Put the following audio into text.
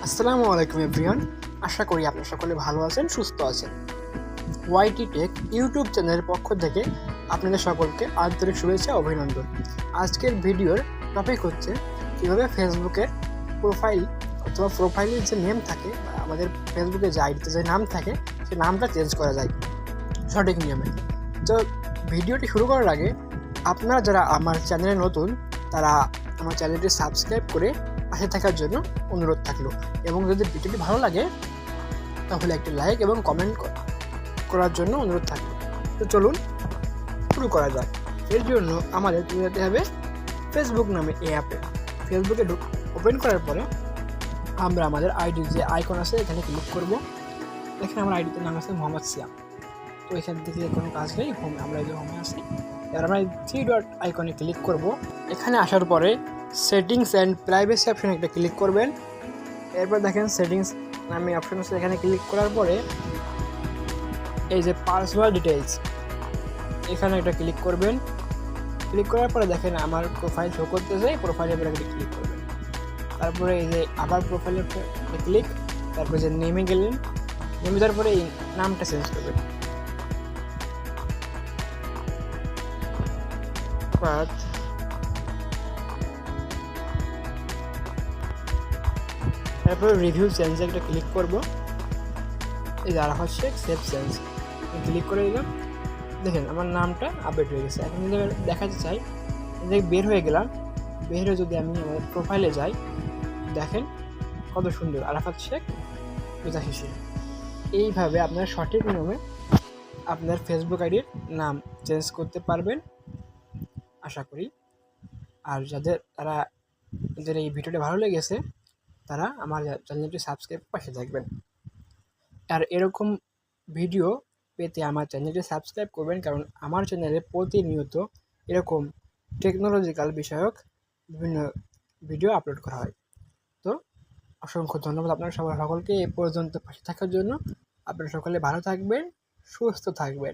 আসসালামু আলাইকুম এভরিওয়ান। আশা করি আপনারা সকলে ভালো আছেন, সুস্থ আছেন। ওয়াইটি টেক ইউটিউব চ্যানেলের পক্ষ থেকে আপনাদের সকলকে আন্তরিক শুভেচ্ছা অভিনন্দন। আজকের ভিডিওর টপিক হচ্ছে কীভাবে ফেসবুকের প্রোফাইল অথবা প্রোফাইলের যে নেম থাকে, আমাদের ফেসবুকে যে আইডিতে যে নাম থাকে সেই নামটা চেঞ্জ করা যায় সঠিক নিয়মে। তো ভিডিওটি শুরু করার আগে আপনারা যারা আমার চ্যানেলে নতুন তারা আমার চ্যানেলটি সাবস্ক্রাইব করে পাশে থাকার জন্য অনুরোধ থাকলো, এবং যদি ভিডিওটি ভালো লাগে তাহলে একটি লাইক এবং কমেন্ট করার জন্য অনুরোধ থাকলো। তো চলুন শুরু করা যাক। এর জন্য আমাদের চলে যেতে হবে ফেসবুক নামে এই অ্যাপে। ফেসবুকে ওপেন করার পরে আমরা আমাদের আইডির যে আইকন আছে এখানে ক্লিক করব। এখানে আমার আইডিতে নাম আছে মোহাম্মদ সিয়াম। তো এখান থেকে কোনো কাজ নেই, আমরা এই যে হোমে আসি। এবার আমরা থ্রি ডট আইকনে ক্লিক করব। এখানে আসার পরে সেটিংস অ্যান্ড প্রাইভেসি অপশনে একটা ক্লিক করবেন। এরপর দেখেন সেটিংস নামে অপশন আছে, এখানে ক্লিক করার পরে এই যে পার্সোনাল ডিটেইলস এখানে একটা ক্লিক করবেন। ক্লিক করার পরে দেখেন আমার প্রোফাইল শো করতেছে, প্রোফাইলের উপরে একটা ক্লিক করবেন। তারপরে এই যে আবার প্রোফাইলের ক্লিক, তারপরে যে নেমে গেলেন, নেমে যাওয়ার পরে এই নামটা চেঞ্জ করবেন। তারপরে রিভিউ চেঞ্জে একটা ক্লিক করব। এই যে Arafat Sheikh save change click করে দিলাম। দেখেন আমার নামটা আপডেট হয়ে গেছে। এখন যদি দেখাতে চাই, বের হয়ে গেলাম, বের হয়ে যদি আমি আমার প্রোফাইলে যাই, দেখেন কত সুন্দর আরাফাত শেখ 85। এইভাবে আপনার সঠিক নিয়মে আপনার ফেসবুক আইডির নাম চেঞ্জ করতে পারবেন আশা করি। আর যাদের এই ভিডিওটা ভালো লেগেছে তারা আমার চ্যানেলটি সাবস্ক্রাইব পাশে থাকবেন। আর এরকম ভিডিও পেতে আমার চ্যানেলটি সাবস্ক্রাইব করবেন, কারণ আমার চ্যানেলে প্রতিনিয়ত এরকম টেকনোলজিক্যাল বিষয়ক বিভিন্ন ভিডিও আপলোড করা হয়। তো অসংখ্য ধন্যবাদ আপনারা সকলকে এ পর্যন্ত পাশে থাকার জন্য। আপনারা সকলে ভালো থাকবেন, সুস্থ থাকবেন।